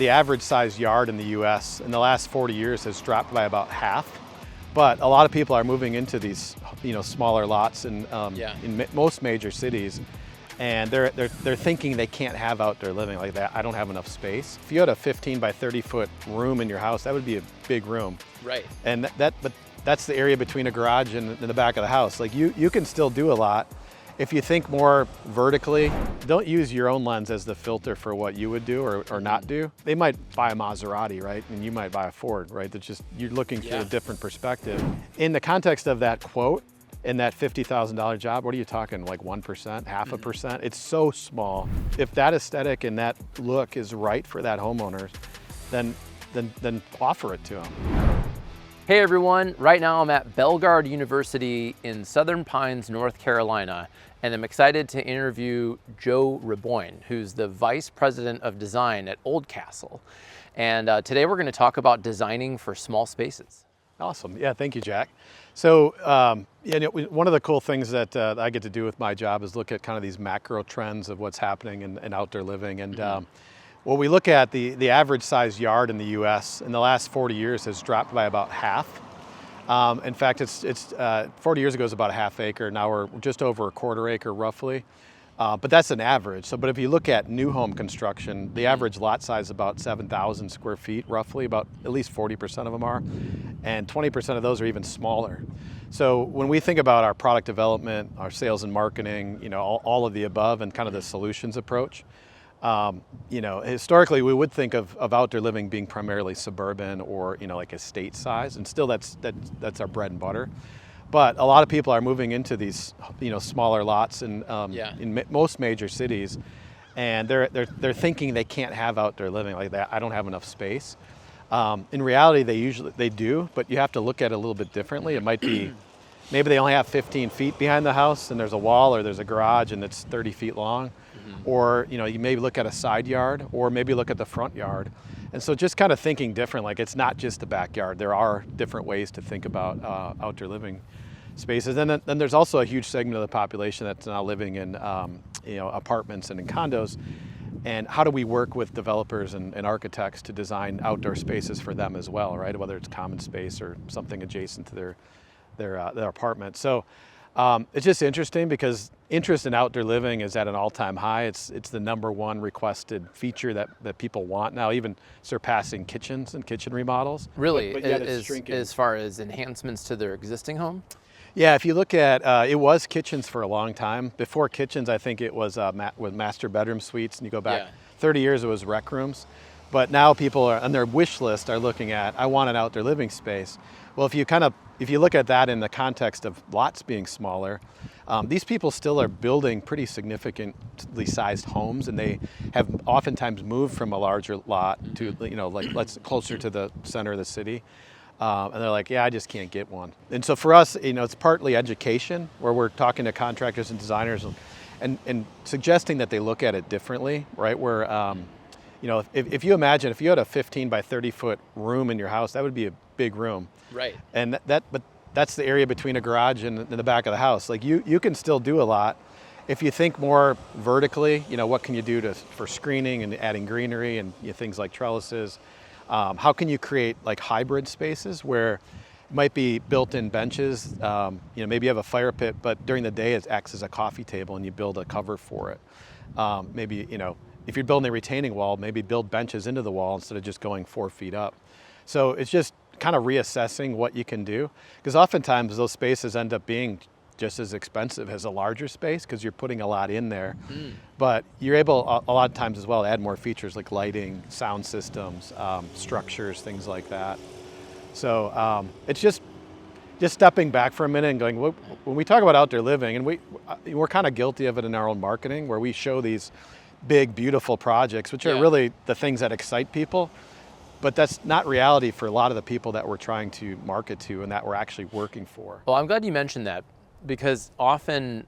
the average size yard in the US in the last 40 years has dropped by about half. But a lot of people are moving into these, smaller lots in most major cities, and they're thinking they can't have outdoor living like that. I don't have enough space. If you had a 15 by 30 foot room in your house, that would be a big room. Right. And but that's the area between a garage and the back of the house. Like you can still do a lot. If you think more vertically, don't use your own lens as the filter for what you would do or not do. They might buy a Maserati, right? And you might buy a Ford, right? That's just, you're looking for a different perspective. In the context of that quote, in that $50,000 job, what are you talking, like 1%, half a percent? It's so small. If that aesthetic and that look is right for that homeowner, then offer it to them. Hey everyone, right now I'm at Belgard University in Southern Pines, North Carolina, and I'm excited to interview Joe Raboine, who's the Vice President of Design at Oldcastle. And today we're going to talk about designing for small spaces. Awesome. Yeah, thank you, Jack. So one of the cool things that I get to do with my job is look at kind of these macro trends of what's happening in outdoor living. And well, we look at the average size yard in the US in the last 40 years has dropped by about half. In fact, it's 40 years ago it was about a half acre. Now we're just over a quarter acre roughly. But that's an average. But if you look at new home construction, the average lot size is about 7,000 square feet roughly, about at least 40% of them are. And 20% of those are even smaller. So when we think about our product development, our sales and marketing, all of the above and kind of the solutions approach, historically we would think of outdoor living being primarily suburban or like estate size, and still that's our bread and butter. But a lot of people are moving into these smaller lots in most major cities, and they're thinking they can't have outdoor living like that. I don't have enough space. In reality, they do, but you have to look at it a little bit differently. It might be maybe they only have 15 feet behind the house, and there's a wall or there's a garage, and it's 30 feet long. Or you maybe look at a side yard, or maybe look at the front yard. And so just kind of thinking different, like it's not just the backyard. There are different ways to think about outdoor living spaces. And then there's also a huge segment of the population that's now living in apartments and in condos. And how do we work with developers and architects to design outdoor spaces for them as well, right? Whether it's common space or something adjacent to their apartment. So it's just interesting because interest in outdoor living is at an all-time high. It's the #1 requested feature that people want now, even surpassing kitchens and kitchen remodels. Really, but yet it's shrinking. As far as enhancements to their existing home? Yeah, if you look at, it was kitchens for a long time. Before kitchens, I think it was with master bedroom suites, and you go back 30 years, it was rec rooms. But now people are on their wish list are looking at, I want an outdoor living space. Well, if you look at that in the context of lots being smaller, these people still are building pretty significantly sized homes, and they have oftentimes moved from a larger lot to let's closer to the center of the city. And they're like, yeah, I just can't get one. And so for us, it's partly education, where we're talking to contractors and designers and suggesting that they look at it differently, right? Where, if you imagine, if you had a 15 by 30 foot room in your house, that would be a big room. Right. And but that's the area between a garage and the back of the house. Like you can still do a lot. If you think more vertically, what can you do for screening and adding greenery and things like trellises? How can you create like hybrid spaces where it might be built-in benches? Maybe you have a fire pit, but during the day it acts as a coffee table, and you build a cover for it. Maybe if you're building a retaining wall, maybe build benches into the wall instead of just going 4 feet up. So it's just kind of reassessing what you can do, because oftentimes those spaces end up being just as expensive as a larger space because you're putting a lot in there. But you're able a lot of times as well to add more features like lighting, sound systems, structures, things like that. So it's just stepping back for a minute and going, when we talk about outdoor living, and we're kind of guilty of it in our own marketing, where we show these big, beautiful projects, which are really the things that excite people. But that's not reality for a lot of the people that we're trying to market to and that we're actually working for. Well, I'm glad you mentioned that, because often,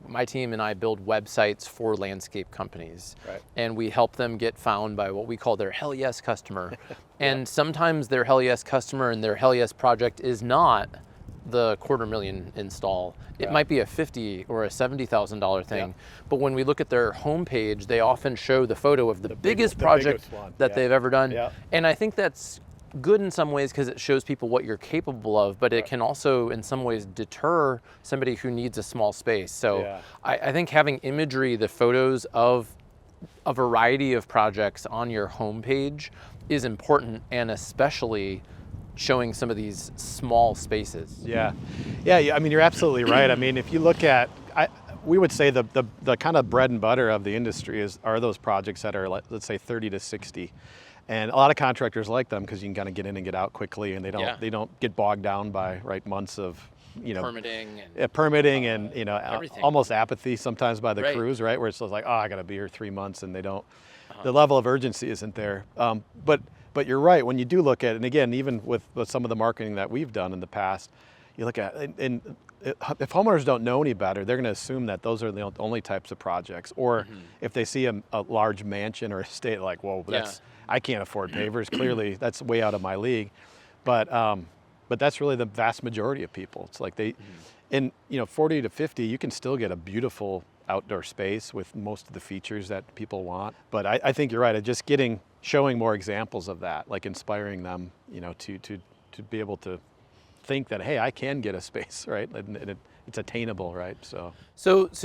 my team and I build websites for landscape companies. Right. And we help them get found by what we call their hell yes customer. And sometimes their hell yes customer and their hell yes project is not the $250,000 install. It might be a $50,000 or a $70,000 thing, but when we look at their homepage, they often show the photo of the biggest project that they've ever done. And I think that's good in some ways because it shows people what you're capable of, but it can also in some ways deter somebody who needs a small space. So I think having imagery, the photos of a variety of projects on your homepage is important, and especially showing some of these small spaces. Yeah, I mean, you're absolutely right. I mean, if you look at, we would say the kind of bread and butter of the industry are those projects that are, let's say, 30 to 60. And a lot of contractors like them because you can kind of get in and get out quickly, and they don't get bogged down by months of permitting and almost apathy sometimes by the crews, right? Where it's just like, oh, I got to be here 3 months, and they don't. The level of urgency isn't there. But you're right, when you do look at it, and again, even with some of the marketing that we've done in the past, you look at and if homeowners don't know any better, they're going to assume that those are the only types of projects. Or if they see a large mansion or estate, like, whoa, I can't afford pavers. Clearly, that's way out of my league. But that's really the vast majority of people. It's like in 40 to 50, you can still get a beautiful outdoor space with most of the features that people want. But I think you're right. Just showing more examples of that, like inspiring them, to be able to think that, hey, I can get a space, right? And it's attainable, right? So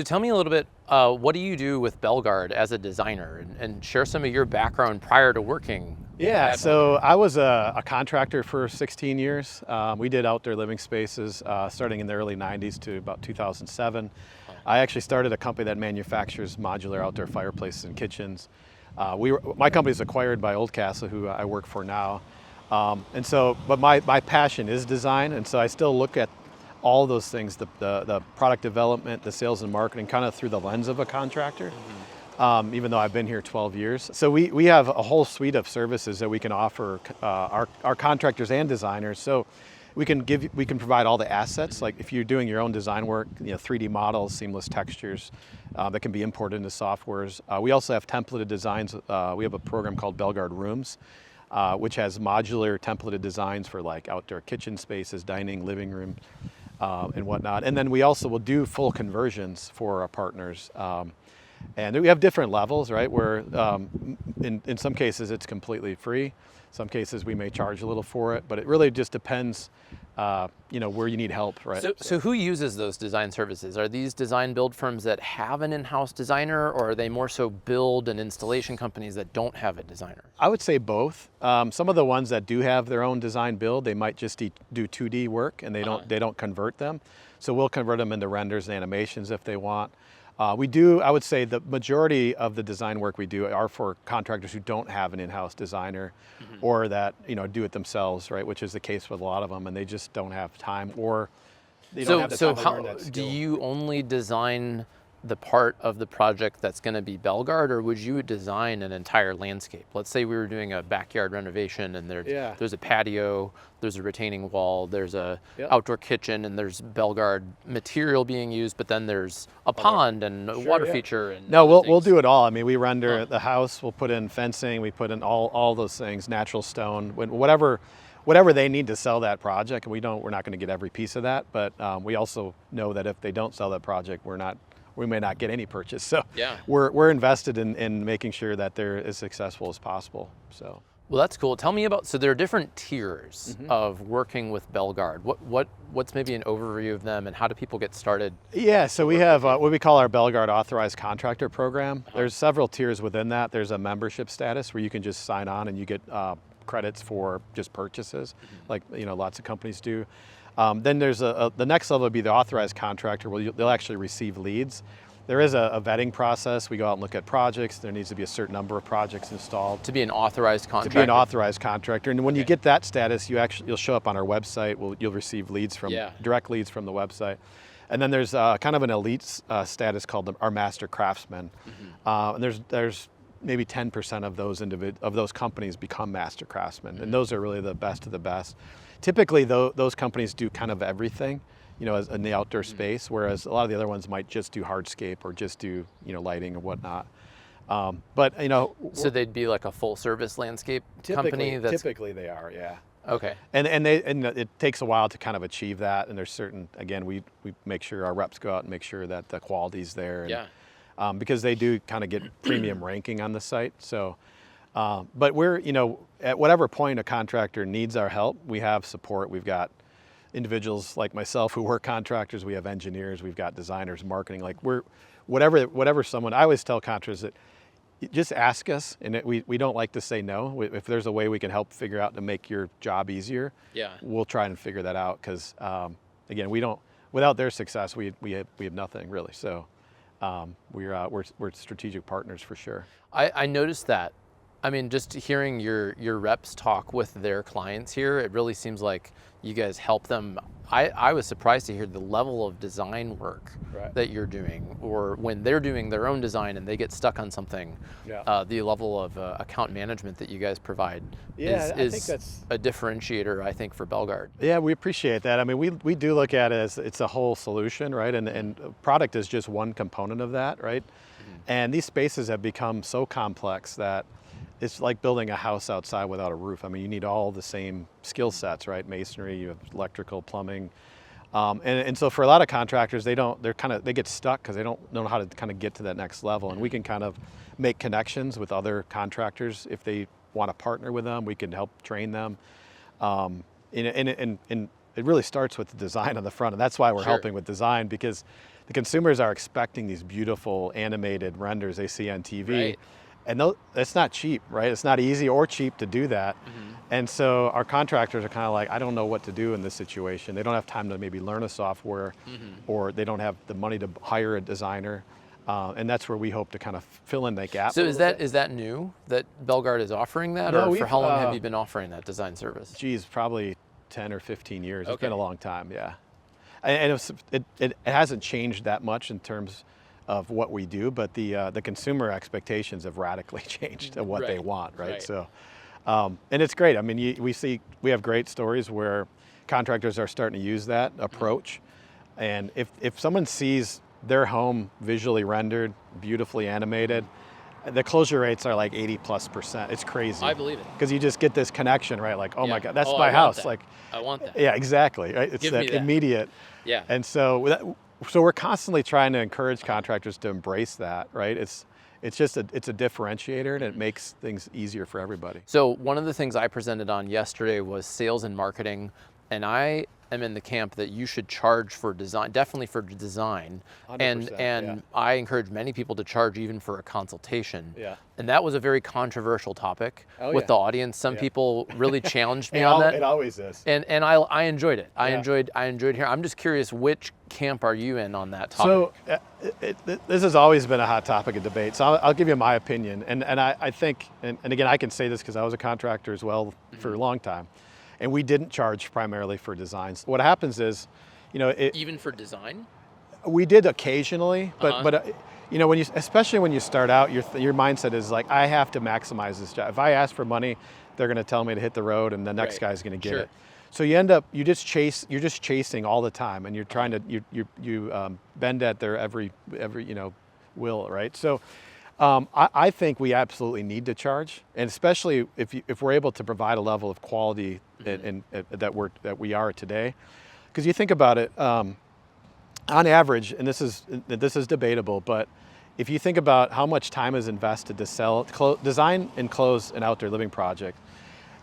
tell me a little bit, what do you do with Belgard as a designer, and share some of your background prior to working? Yeah, so I was a contractor for 16 years. We did outdoor living spaces starting in the early 90s to about 2007. I actually started a company that manufactures modular outdoor fireplaces and kitchens. My company is acquired by Oldcastle, who I work for now. But my passion is design, and so I still look at all those things, the product development, the sales and marketing, kind of through the lens of a contractor, even though I've been here 12 years. So we have a whole suite of services that we can offer our contractors and designers. So we can provide all the assets, like if you're doing your own design work, 3D models, seamless textures that can be imported into softwares. We also have templated designs. We have a program called Belgard Rooms, which has modular templated designs for like outdoor kitchen spaces, dining, living room, and whatnot. And then we also will do full conversions for our partners. And we have different levels, right? Where in some cases it's completely free. Some cases we may charge a little for it, but it really just depends, where you need help, right? So who uses those design services? Are these design build firms that have an in-house designer, or are they more so build and installation companies that don't have a designer? I would say both. Some of the ones that do have their own design build, they might just do 2D work, and they don't convert them. So we'll convert them into renders and animations if they want. I would say the majority of the design work we do are for contractors who don't have an in-house designer or that, do it themselves, right? Which is the case with a lot of them, and they just don't have time, or they don't have the time to learn that skill. Do you only design the part of the project that's going to be Belgard, or would you design an entire landscape? Let's say we were doing a backyard renovation, and there's a patio, there's a retaining wall, there's a outdoor kitchen, and there's Belgard material being used, but then there's a pond and a water feature. And no, we'll do it all. I mean, we render the house, we'll put in fencing, we put in all those things, natural stone, whatever they need to sell that project. And we're not going to get every piece of that, but we also know that if they don't sell that project, we may not get any purchase. So we're invested in making sure that they're as successful as possible. So. Well, that's cool. Tell me about, so there are different tiers of working with Belgard. What's maybe an overview of them, and how do people get started? Yeah, so we have what we call our Belgard Authorized Contractor Program. There's several tiers within that. There's a membership status where you can just sign on and you get credits for just purchases, like lots of companies do. Then there's the next level would be the authorized contractor, where they'll actually receive leads. There is a vetting process. We go out and look at projects. There needs to be a certain number of projects installed. To be an authorized contractor? To be an authorized contractor. And when you get that status, you'll show up on our website. You'll receive leads direct leads from the website. And then there's kind of an elite status called our Master Craftsman. And there's maybe 10% of those companies become Master Craftsmen. And those are really the best of the best. Typically, those companies do kind of everything, in the outdoor space, whereas a lot of the other ones might just do hardscape or just do, lighting or whatnot. So they'd be like a full service landscape company? Typically they are, yeah. Okay. And it takes a while to kind of achieve that. And there's certain, again, we make sure our reps go out and make sure that the quality's there. And, Yeah. Because they do kind of get premium ranking on the site. So, but we're, at whatever point a contractor needs our help, we have support. We've got individuals like myself who work contractors. We have engineers. We've got designers, marketing. Like whatever someone. I always tell contractors that just ask us, and we don't like to say no. If there's a way we can help figure out to make your job easier, we'll try and figure that out. Because again, without their success, we have nothing really. So we're strategic partners for sure. I noticed that. I mean, just hearing your reps talk with their clients here, it really seems like you guys help them. I was surprised to hear the level of design work that you're doing, or when they're doing their own design and they get stuck on something, the level of account management that you guys provide is I think that's a differentiator, I think, for Belgard. Yeah, we appreciate that. I mean, we do look at it as it's a whole solution, right? And product is just one component of that, right? Mm-hmm. And these spaces have become so complex that it's like building a house outside without a roof. I mean, you need all the same skill sets, right? Masonry, you have electrical, plumbing. And so for a lot of contractors, they get stuck because they don't know how to kind of get to that next level. And we can kind of make connections with other contractors. If they want to partner with them, we can help train them. And it really starts with the design on the front. And that's why we're helping with design, because the consumers are expecting these beautiful animated renders they see on TV. Right. And it's not cheap, right? It's not easy or cheap to do that. Mm-hmm. And so our contractors are kind of like, I don't know what to do in this situation. They don't have time to maybe learn a software, or they don't have the money to hire a designer. And that's where we hope to kind of fill in that gap. So is that new, that Belgard is offering that? No, or for how long have you been offering that design service? Geez, probably 10 or 15 years. It's been a long time, yeah. And it hasn't changed that much in terms of what we do, but the consumer expectations have radically changed to what they want, right? So, and it's great. I mean, we have great stories where contractors are starting to use that approach. And if someone sees their home visually rendered, beautifully animated, the closure rates are like 80+%. It's crazy. I believe it. Because you just get this connection, right? Like, oh my God, that's my house. Like, I want that. Yeah, exactly. Right? It's that immediate. Yeah. And so we're constantly trying to encourage contractors to embrace that, right? It's a differentiator, and it makes things easier for everybody. So one of the things I presented on yesterday was sales and marketing, and I am in the camp that you should charge for design, definitely for design. 100%, and I encourage many people to charge even for a consultation. Yeah. And that was a very controversial topic with the audience. Some people really challenged me on that. It always is. And I enjoyed it. I enjoyed hearing. I'm just curious, which camp are you in on that topic? So this has always been a hot topic of debate. So I'll give you my opinion. And I think, and again, I can say this because I was a contractor as well for a long time. And we didn't charge primarily for designs. What happens is, even for design? We did occasionally, but especially when you start out, your mindset is like, I have to maximize this job. If I ask for money, they're going to tell me to hit the road, and the next guy's going to get it. So you end up, you're just chasing all the time, and you're trying to you bend at their every will, right? So. I think we absolutely need to charge, and especially if we're able to provide a level of quality that we are today, because you think about it, on average, and this is debatable, but if you think about how much time is invested to design and close an outdoor living project,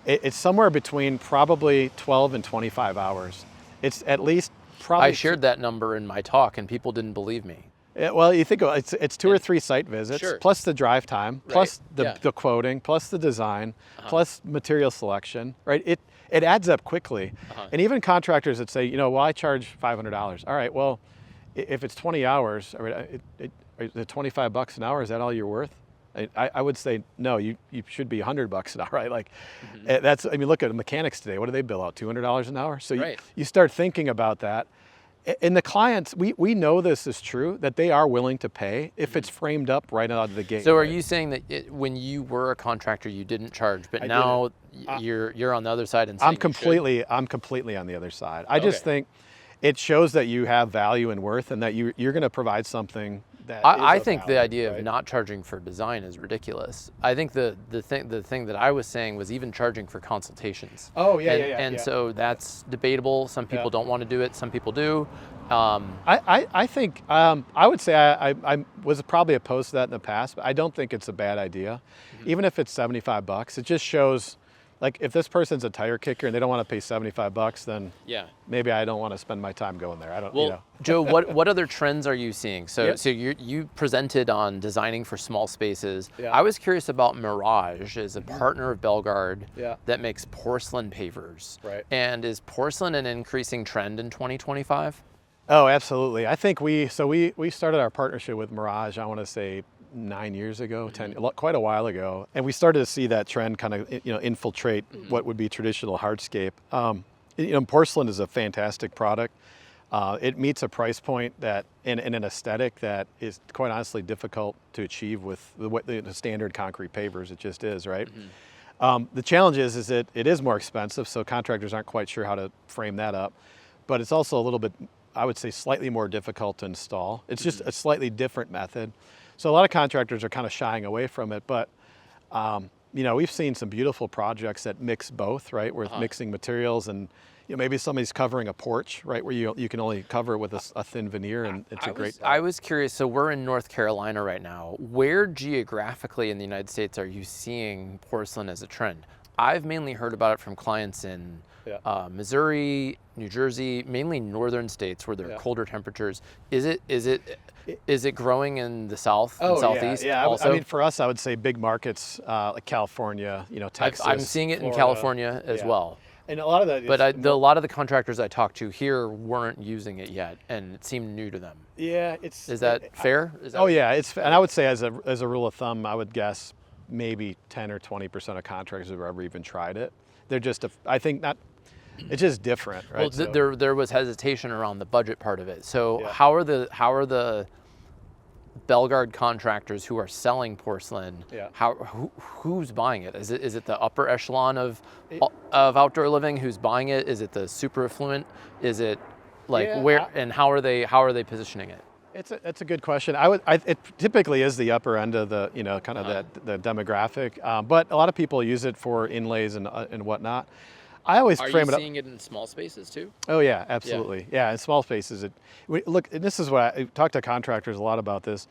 it's somewhere between probably 12 and 25 hours. It's at least probably. I shared that number in my talk, and people didn't believe me. Well, you think it's 2 or 3 site visits, plus the drive time, plus the quoting, plus the design, plus material selection, right? It adds up quickly. And even contractors that say, well, I charge $500. All right, well, if it's 20 hours, the $25 an hour, is that all you're worth? I would say, no, you should be $100 an hour, right? Like look at mechanics today. What do they bill out? $200 an hour? So you start thinking about that. And the clients, we know this is true, that they are willing to pay if it's framed up right out of the gate. So are you saying that when you were a contractor, you didn't charge, but now you're on the other side and saying I'm completely on the other side. I just think it shows that you have value and worth, and that you're going to provide something I think the idea of not charging for design is ridiculous. I think the thing that I was saying was even charging for consultations. Oh, And so that's debatable. Some people don't want to do it. Some people do. I think I would say I was probably opposed to that in the past, but I don't think it's a bad idea. Even if it's $75, it just shows, like, if this person's a tire kicker and they don't want to pay $75, then maybe I don't want to spend my time going there. I don't. Well, you know. Joe, what other trends are you seeing? So you presented on designing for small spaces. I was curious about Mirage as a partner of Belgard that makes porcelain pavers. Right. And is porcelain an increasing trend in 2025? Oh, absolutely. I think we started our partnership with Mirage, I want to say 9 years ago, quite a while ago, and we started to see that trend kind of infiltrate what would be traditional hardscape. Porcelain is a fantastic product. It meets a price point that and an aesthetic that is quite honestly difficult to achieve with the standard concrete pavers. It just is, right? The challenge is that it is more expensive, so contractors aren't quite sure how to frame that up. But it's also a little bit, I would say, slightly more difficult to install. It's just a slightly different method. So a lot of contractors are kind of shying away from it, but we've seen some beautiful projects that mix both, right? Where it's mixing materials and maybe somebody's covering a porch, right? Where you can only cover it with a thin veneer, and it's a great. I was curious, so we're in North Carolina right now. Where geographically in the United States are you seeing porcelain as a trend? I've mainly heard about it from clients in Missouri, New Jersey, mainly northern states where there are colder temperatures. Is it growing in the South and Southeast? Yeah. Also? I mean, for us, I would say big markets like California, Texas. I'm seeing it Florida, in California as well. And a lot of that. But a lot of the contractors I talked to here weren't using it yet, and it seemed new to them. Yeah, Is that fair? And I would say as a rule of thumb, I would guess maybe 10 or 20% of contractors have ever even tried it. They're just, I think not. It's just different, right? Well, there was hesitation around the budget part of it. So how are the Belgard contractors who are selling porcelain? Who's buying it? Is it the upper echelon of outdoor living who's buying it? Is it the super affluent? Is it where and how are they positioning it? It's a good question. It typically is the upper end of the kind of the demographic, but a lot of people use it for inlays and whatnot. I always frame it up. Are you seeing it in small spaces too? Oh yeah, absolutely. Yeah, in small spaces. Look, and this is what I talk to contractors a lot about this.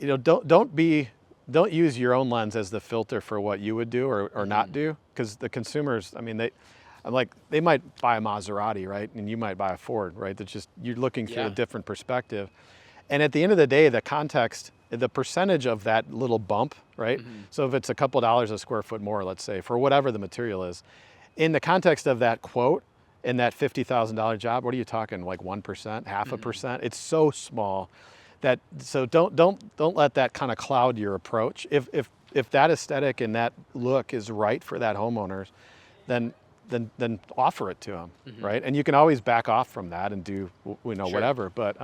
Don't use your own lens as the filter for what you would do or not do, because the consumers, I mean, they might buy a Maserati, right? And you might buy a Ford, right? That's just, you're looking through a different perspective. And at the end of the day, the context, the percentage of that little bump, right? So if it's a couple dollars a square foot more, let's say, for whatever the material is, in the context of that quote, in that $50,000 job, what are you talking, like 1%, half a percent? It's so small that, so don't let that kind of cloud your approach. If that aesthetic and that look is right for that homeowner, then offer it to them, right? And you can always back off from that and do whatever, but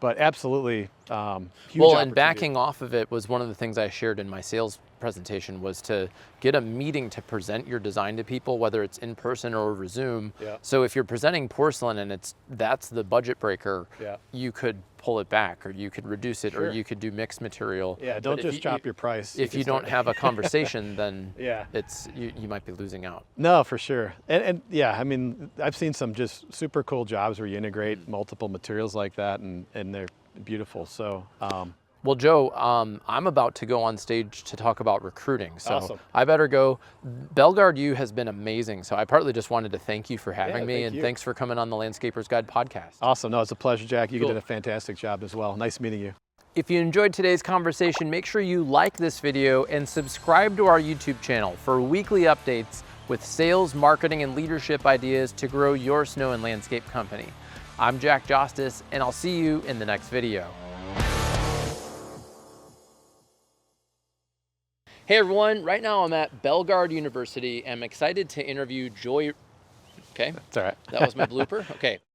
absolutely huge. Well, and backing off of it was one of the things I shared in my sales presentation, was to get a meeting to present your design to people, whether it's in person or over Zoom. So if you're presenting porcelain and that's the budget breaker, you could pull it back, or you could reduce it, or you could do mixed material. Don't just drop your price. If you don't have a conversation, then it's you might be losing out. No, for sure. And I mean, I've seen some just super cool jobs where you integrate multiple materials like that, and they're beautiful. So well, Joe, I'm about to go on stage to talk about recruiting, so awesome. I better go. Belgard U has been amazing, so I partly just wanted to thank you for having me, and thanks for coming on the Landscaper's Guide podcast. Awesome. No, it's a pleasure, Jack. You did a fantastic job as well. Nice meeting you. If you enjoyed today's conversation, make sure you like this video and subscribe to our YouTube channel for weekly updates with sales, marketing, and leadership ideas to grow your snow and landscape company. I'm Jack Jostes, and I'll see you in the next video. Hey everyone, right now I'm at Belgard University. I'm excited to interview Joy. Okay, that's all right. That was my blooper. Okay.